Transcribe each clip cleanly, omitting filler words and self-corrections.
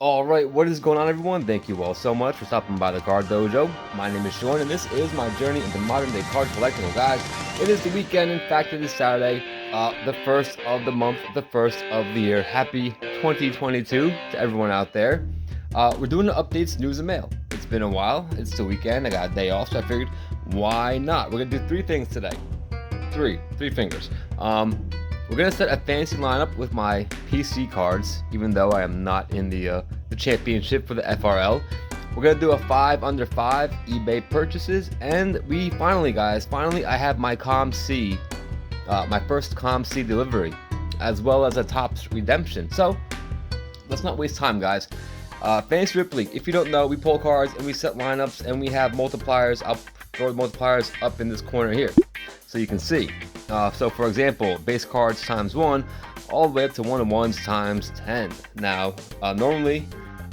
Alright, what is going on, everyone? Thank you all so much for stopping by the Card Dojo. My name is Sean, and this is my journey into modern day card collecting. Well, guys, it is the weekend. In fact, it is Saturday, the first of the month, the first of the year. Happy 2022 to everyone out there. We're doing the updates, news, and mail. It's been a while. It's the weekend. I got a day off, so I figured, why not? We're gonna do three things today. Three fingers. We're gonna set a fantasy lineup with my PC cards, even though I am not in the championship for the FRL. We're gonna do a 5 under 5 eBay purchases, and we finally, guys, I have my COMC, my first COMC delivery, as well as a Topps redemption. So let's not waste time, guys. Fantasy Rip League. If you don't know, we pull cards and we set lineups, and we have multipliers. I'll throw the multipliers up in this corner here, so you can see. So for example, base cards times 1, all the way up to 1-of-1s times 10. Now, normally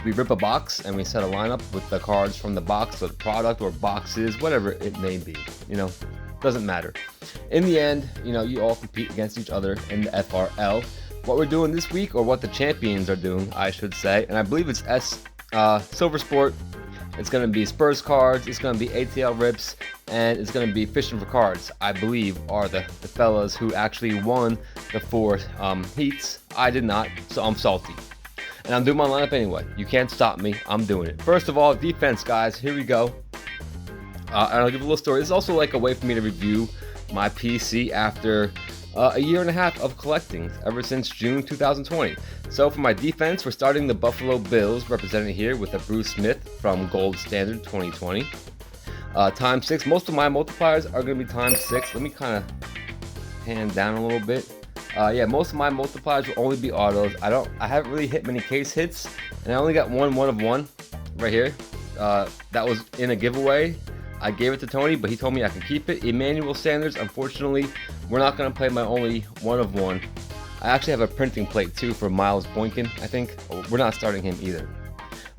we rip a box and we set a lineup with the cards from the box, or the product, or boxes, whatever it may be. Doesn't matter. In the end, you all compete against each other in the FRL. What we're doing this week, or what the champions are doing, I should say, and I believe it's Silver Sport. It's going to be Spurs cards, it's going to be ATL rips, and it's going to be fishing for cards, I believe, are the fellas who actually won the 4 heats. I did not, so I'm salty. And I'm doing my lineup anyway. You can't stop me. I'm doing it. First of all, defense, guys. Here we go. And I'll give a little story. This is also like a way for me to review my PC after a year and a half of collecting, ever since June 2020. So for my defense, we're starting the Buffalo Bills, represented here with a Bruce Smith from Gold Standard 2020. Times 6. Most of my multipliers are going to be times 6. Let me kind of pan down a little bit. Yeah, most of my multipliers will only be autos. I haven't really hit many case hits, and I only got one of one right here. That was in a giveaway. I gave it to Tony, but he told me I can keep it. Emmanuel Sanders, unfortunately, we're not going to play my only 1-of-1. I actually have a printing plate too for Miles Boykin, I think. We're not starting him either.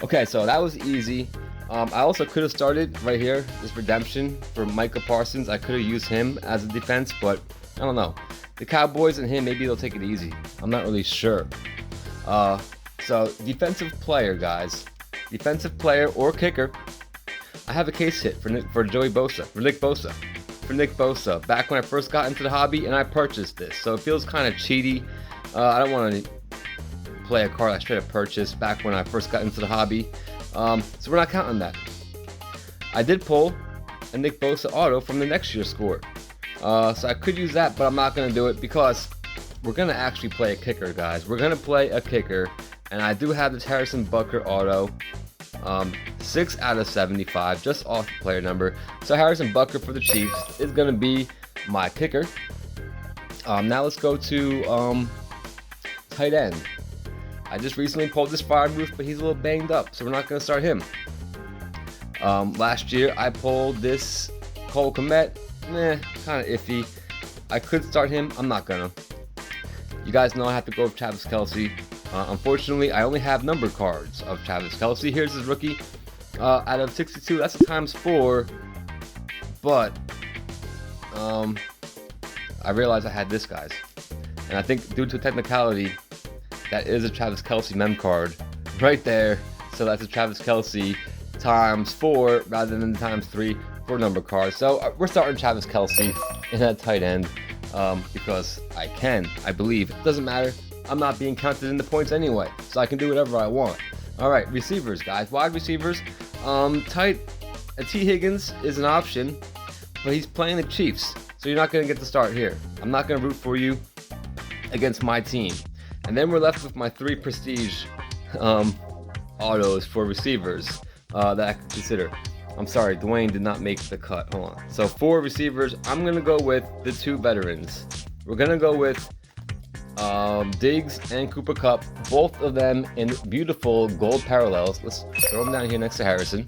Okay, so that was easy. I also could have started right here, this redemption for Micah Parsons. I could have used him as a defense, but I don't know. The Cowboys and him, maybe they'll take it easy. I'm not really sure. So defensive player, guys. Defensive player or kicker. I have a case hit for Nick Bosa, back when I first got into the hobby, and I purchased this, so it feels kind of cheaty. I don't want to play a card I straight up purchased back when I first got into the hobby, so we're not counting that. I did pull a Nick Bosa auto from the next year's score, so I could use that, but I'm not going to do it because we're going to actually play a kicker, guys. We're going to play a kicker, and I do have this Harrison Butker auto. 6 out of 75, just off the player number. So Harrison Butker for the Chiefs is going to be my kicker. Now let's go to tight end. I just recently pulled this Fireproof, but he's a little banged up, so we're not going to start him. Last year I pulled this Cole Kmet. Kind of iffy. I could start him. I'm not gonna. You guys know I have to go with Travis Kelce. Unfortunately, I only have number cards of Travis Kelce. Here's his rookie. Out of 62, that's a times 4. But I realized I had this, guys. And I think due to technicality, that is a Travis Kelce mem card right there. So that's a Travis Kelce times 4 rather than times 3 for number cards. So we're starting Travis Kelce in that tight end because I believe. It doesn't matter. I'm not being counted in the points anyway, so I can do whatever I want. All right, receivers, guys. Wide receivers. T. Higgins is an option, but he's playing the Chiefs, so you're not going to get to start here. I'm not going to root for you against my team. And then we're left with my 3 prestige autos for receivers that I could consider. I'm sorry, Dwayne did not make the cut. Hold on. So 4 receivers. I'm going to go with the 2 veterans. We're going to go with Diggs and Cooper Kupp, both of them in beautiful gold parallels. Let's throw them down here next to Harrison.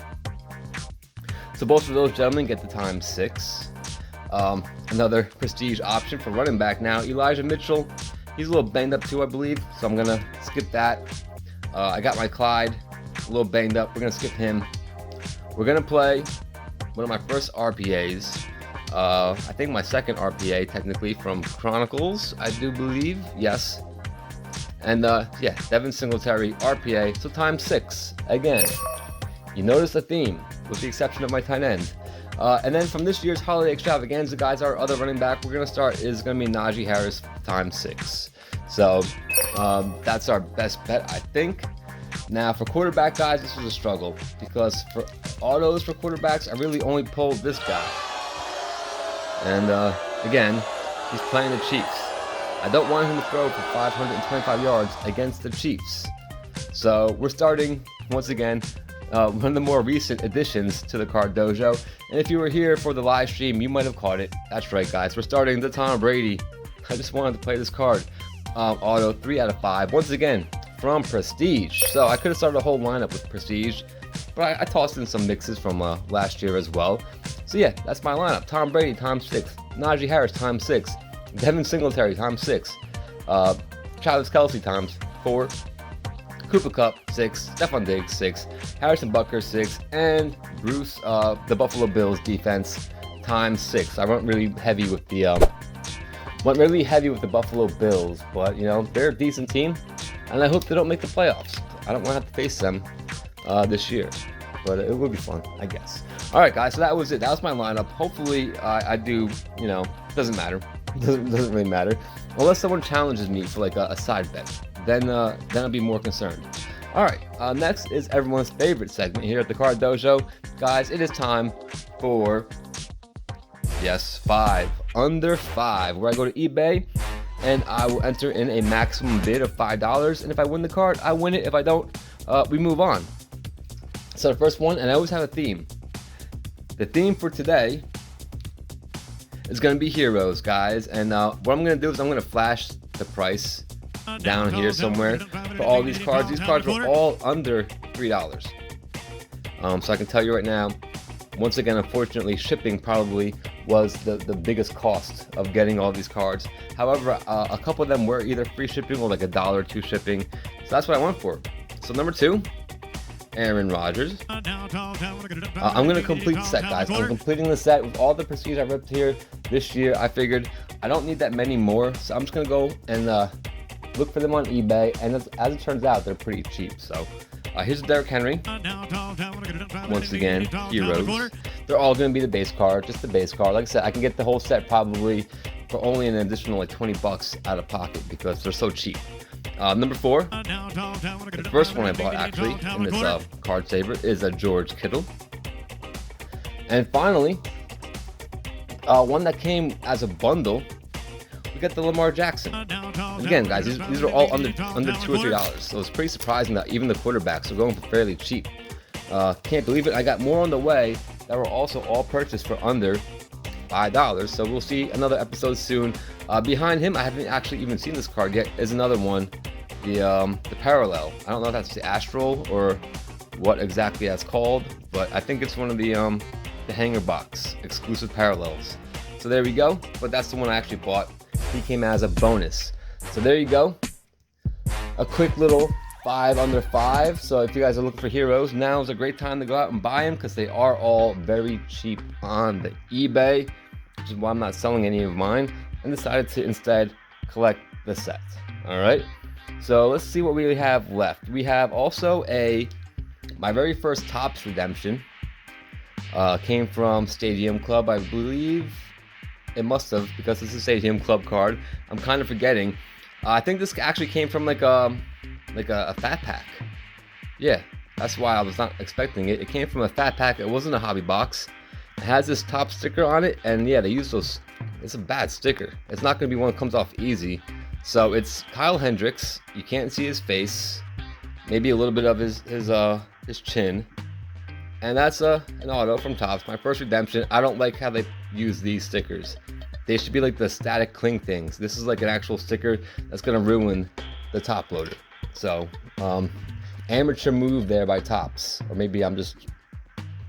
So both of those gentlemen get the times 6. Another prestige option for running back now, Elijah Mitchell. He's a little banged up too, I believe, so I'm gonna skip that. I got my Clyde, a little banged up. We're gonna skip him. We're gonna play one of my first RPAs. I think my second RPA technically from Chronicles, I do believe. Yes. And yeah, Devin Singletary, RPA, so times 6 again. You notice a theme, with the exception of my tight end. And then from this year's holiday extravaganza, guys, our other running back we're gonna start is gonna be Najee Harris times 6. So that's our best bet, I think. Now for quarterback, guys, this was a struggle because for autos for quarterbacks, I really only pulled this guy. And again, he's playing the Chiefs. I don't want him to throw for 525 yards against the Chiefs. So we're starting once again one of the more recent additions to the Card Dojo. And if you were here for the live stream, you might have caught it. That's right, guys. We're starting the Tom Brady. I just wanted to play this card. Auto 3 out of 5. Once again, from Prestige. So I could have started a whole lineup with Prestige, but I tossed in some mixes from last year as well. So yeah, that's my lineup. Tom Brady times 6. Najee Harris times 6. Devin Singletary times 6. Travis Kelce times 4. Cooper Kupp 6. Stephon Diggs 6. Harrison Butker 6. And Bruce, the Buffalo Bills defense times 6. I went really heavy with the Buffalo Bills, but you know they're a decent team, and I hope they don't make the playoffs. I don't want to have to face them this year, but it will be fun, I guess. All right, guys, so that was it. That was my lineup. Hopefully, I do. You know, doesn't matter. Doesn't really matter unless someone challenges me for like a side bet. Then I'll be more concerned. All right, next is everyone's favorite segment here at the Card Dojo, guys. It is time for 5 under 5, where I go to eBay and I will enter in a maximum bid of $5, and if I win the card, I win it. If I don't, we move on. So the first one, and I always have a theme. The theme for today is going to be heroes, guys, and what I'm going to do is I'm going to flash the price down here somewhere for all these cards. These cards are all under $3. So I can tell you right now, once again, unfortunately, shipping probably was the biggest cost of getting all these cards. However, a couple of them were either free shipping or like $1 or $2 shipping. So that's what I went for. So number 2, Aaron Rodgers. I'm going to complete the set, guys. I'm completing the set with all the Prestige I ripped here this year. I figured I don't need that many more, so I'm just going to go and look for them on eBay. And as it turns out, they're pretty cheap. So here's Derrick Henry. Once again, heroes. They're all going to be the base card, just the base card. Like I said, I can get the whole set probably for only an additional like $20 out of pocket because they're so cheap. Number 4, the first one I bought actually in this card saver is a George Kittle. And finally, one that came as a bundle, we got the Lamar Jackson. And again, guys, these are all under $2 or $3, so it's pretty surprising that even the quarterbacks are going for fairly cheap. Can't believe it. I got more on the way that were also all purchased for under $5. So we'll see another episode soon. Behind him, I haven't actually even seen this card yet, is another one, the Parallel. I don't know if that's the Astral or what exactly that's called, but I think it's one of the hanger box exclusive Parallels. So there we go. But that's the one I actually bought. He came as a bonus. So there you go. A quick little 5 under 5. So if you guys are looking for heroes, now is a great time to go out and buy them because they are all very cheap on the eBay, which is why I'm not selling any of mine and decided to instead collect the set. All right. So let's see what we have left. We have also my very first Topps redemption came from Stadium Club, I believe. It must have, because it's a Stadium Club card. I'm kind of forgetting. I think this actually came from like a fat pack. Yeah, that's why I was not expecting it. It came from a fat pack. It wasn't a hobby box. It has this top sticker on it, and yeah, they use those. It's a bad sticker. It's not going to be one that comes off easy. So it's Kyle Hendricks. You can't see his face. Maybe a little bit of his chin. And that's an auto from Topps. My first redemption. I don't like how they use these stickers. They should be like the static cling things. This is like an actual sticker that's going to ruin the top loader. So, amateur move there by Topps. Or maybe I'm just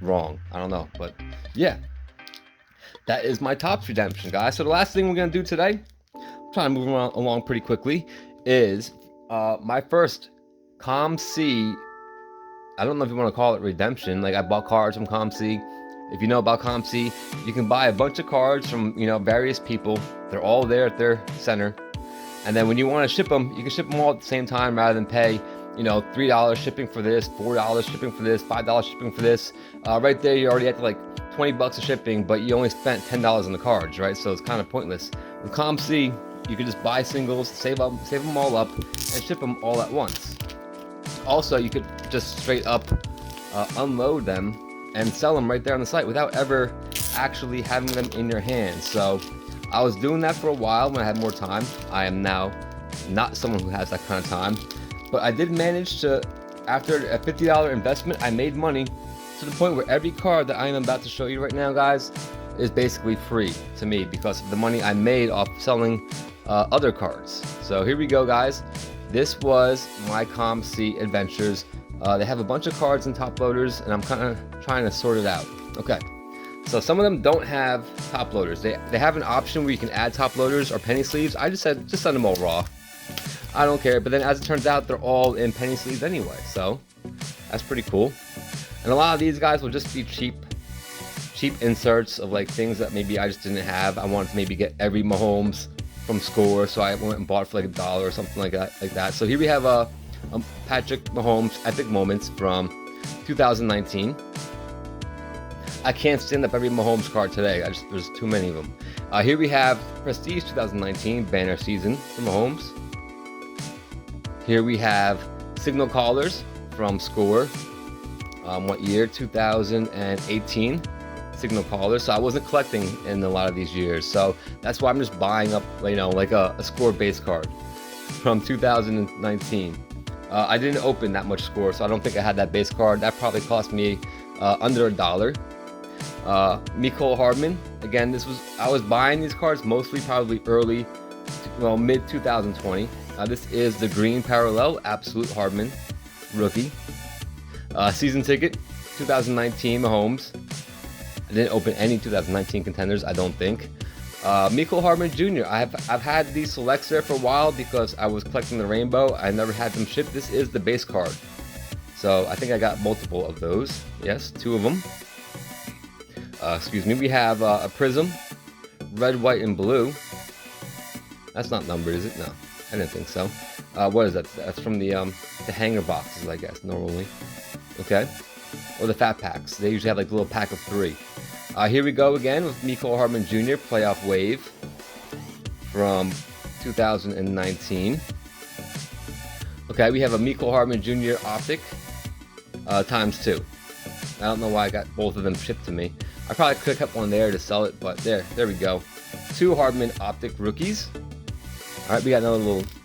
wrong. I don't know. But yeah, that is my Topps redemption, guys. So the last thing we're going to do today, I'm trying to move along pretty quickly, is my first COMC. I don't know if you want to call it redemption. Like, I bought cards from COMC. If you know about COMC, you can buy a bunch of cards from, various people. They're all there at their center. And then when you want to ship them, you can ship them all at the same time rather than pay, you know, $3 shipping for this, $4 shipping for this, $5 shipping for this. Right there, you already had to like $20 of shipping, but you only spent $10 on the cards, right? So it's kind of pointless. With COMC, you can just buy singles, save them all up, and ship them all at once. Also, you could just straight up unload them and sell them right there on the site without ever actually having them in your hands. So I was doing that for a while when I had more time. I am now not someone who has that kind of time, but I did manage to, after a $50 investment, I made money to the point where every card that I am about to show you right now, guys, is basically free to me because of the money I made off selling other cards. So here we go, guys. This was my COMC adventures. They have a bunch of cards and top loaders, and I'm kind of trying to sort it out. Okay, so some of them don't have top loaders. They have an option where you can add top loaders or penny sleeves. I just said just send them all raw. I don't care. But then as it turns out, they're all in penny sleeves anyway, so that's pretty cool. And a lot of these guys will just be cheap inserts of like things that maybe I just didn't have. I wanted to maybe get every Mahomes from Score, so I went and bought for like $1 or something like that. So here we have a Patrick Mahomes Epic Moments from 2019. I can't stand up every Mahomes card today. There's too many of them. Here we have Prestige 2019 Banner Season from Mahomes. Here we have Signal Callers from Score. What year? 2018. Signal Callers. So I wasn't collecting in a lot of these years, so that's why I'm just buying up, you know, like a Score base card from 2019. I didn't open that much Score, so I don't think I had that base card. That probably cost me under $1. Mecole Hardman. Again, I was buying these cards mostly probably early, well, mid 2020. This is the green parallel Absolute Hardman rookie. Season ticket 2019 Mahomes. I didn't open any 2019 contenders, I don't think. Mecole Hardman Jr. I've had these selects there for a while because I was collecting the rainbow. I never had them shipped. This is the base card, so I think I got multiple of those. Yes, 2 of them. Excuse me. We have a Prism, red, white, and blue. That's not numbered, is it? No, I didn't think so. What is that? That's from the hanger boxes, I guess, normally. Okay. Or the fat packs. They usually have like a little pack of 3. Here we go again with Mecole Hardman Jr. Playoff Wave from 2019. Okay, we have a Mecole Hardman Jr. Optic ×2. I don't know why I got both of them shipped to me. I probably could have kept one there to sell it, but there we go. 2 Hardman Optic rookies. All right, we got another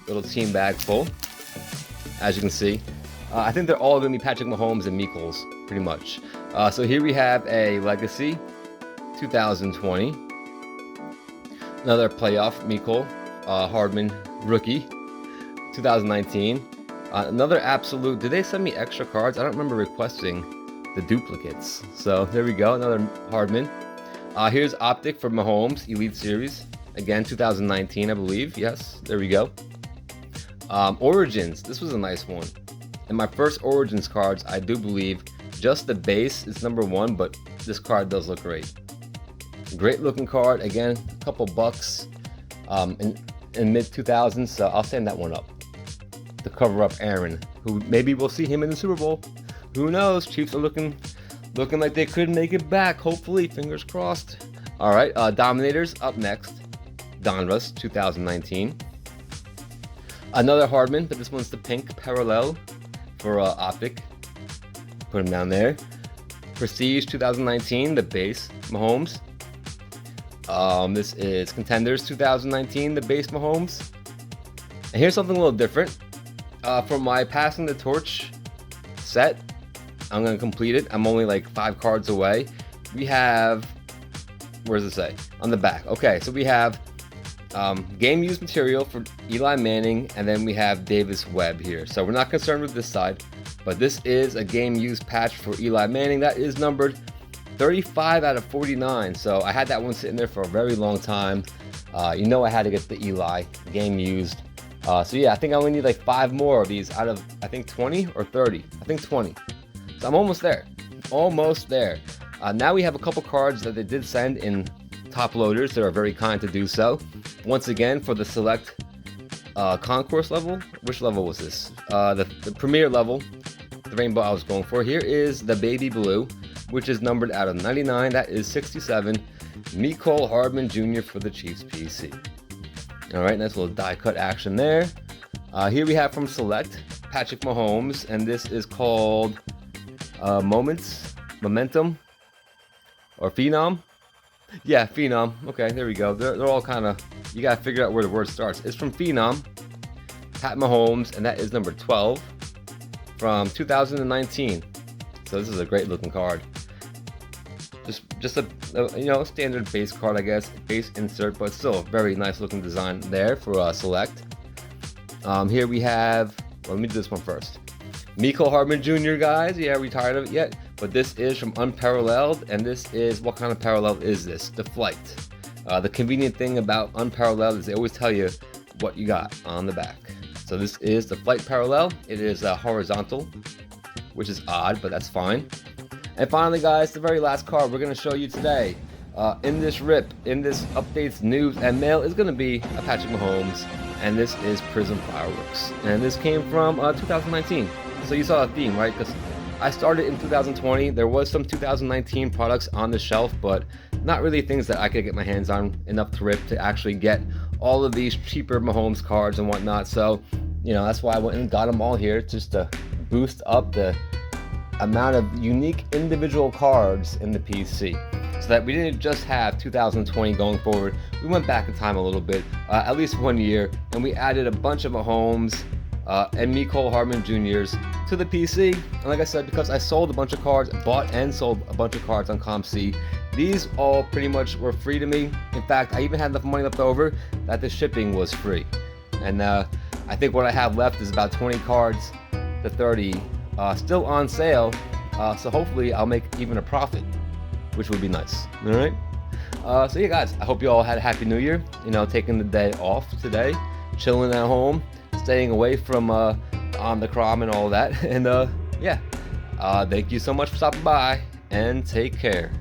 little team bag full, as you can see. I think they're all going to be Patrick Mahomes and Mecole's, pretty much. So here we have a Legacy 2020. Another playoff Mecole Hardman rookie 2019. Another absolute. Did they send me extra cards? I don't remember requesting the duplicates. So there we go. Another Hardman. Here's Optic for Mahomes Elite Series. Again, 2019, I believe. Yes, there we go. Origins. This was a nice one. In my first Origins cards, I do believe just the base is number 1, but this card does look great. Great looking card. Again, a couple bucks in mid 2000s, so I'll stand that one up to cover up Aaron, who maybe we'll see him in the Super Bowl. Who knows? Chiefs are looking like they could make it back. Hopefully, fingers crossed. All right, Dominators up next. Donruss 2019. Another Hardman, but this one's the pink parallel for Optic. Put him down there. Prestige 2019, the base Mahomes. This is Contenders 2019, the base Mahomes. And here's something a little different. For my Passing the Torch set, I'm going to complete it. I'm only like 5 cards away. We have, where does it say? On the back. Okay, so we have game used material for Eli Manning, and then we have Davis Webb here. So we're not concerned with this side, but this is a game used patch for Eli Manning that is numbered 35 out of 49. So I had that one sitting there for a very long time. You know, I had to get the Eli game used. So yeah, I think I only need like 5 more of these out of, I think 20 or 30. I think 20. So I'm almost there. Almost there. Now we have a couple cards that they did send in top loaders that are very kind to do so. Once again, for the select concourse level. Which level was this? The premier level, the rainbow I was going for. Here is the baby blue, which is numbered out of 99. That is 67. Mecole Hardman Jr. for the Chiefs PC. All right, nice little die cut action there. Here we have from Select, Patrick Mahomes, and this is called Momentum, or Phenom. Yeah, Phenom. Okay, there we go. They're all kind of, you gotta figure out where the word starts. It's from Phenom, Pat Mahomes, and that is number 12 from 2019. So this is a great looking card. Just a standard base card, I guess, base insert, but still a very nice looking design there for Select. Here we have, well, let me do this one first. Mecole Hardman Jr., guys. Yeah, are we tired of it yet? But this is from Unparalleled, and this is, what kind of parallel is this? The Flight. The convenient thing about Unparalleled is they always tell you what you got on the back. So this is the Flight Parallel. It is horizontal, which is odd, but that's fine. And finally, guys, the very last card we're going to show you today in this rip, in this updates, news, and mail is going to be a Patrick Mahomes, and this is Prism Fireworks. And this came from 2019. So you saw a theme, right? Because I started in 2020. There was some 2019 products on the shelf, but not really things that I could get my hands on enough to rip to actually get all of these cheaper Mahomes cards and whatnot. So, that's why I went and got them all here, just to boost up the amount of unique individual cards in the PC, so that we didn't just have 2020 going forward. We went back in time a little bit, at least 1 year, and we added a bunch of Mahomes and Mecole Hardman Jr.'s to the PC. And like I said, because I sold a bunch of cards, bought and sold a bunch of cards on COMC, these all pretty much were free to me. In fact, I even had enough money left over that the shipping was free. And I think what I have left is about 20 cards to 30 still on sale, so hopefully I'll make even a profit, which would be nice. All right. So yeah, guys, I hope you all had a happy New Year. Taking the day off today, chilling at home, staying away from Omicron and all that. And yeah, thank you so much for stopping by, and take care.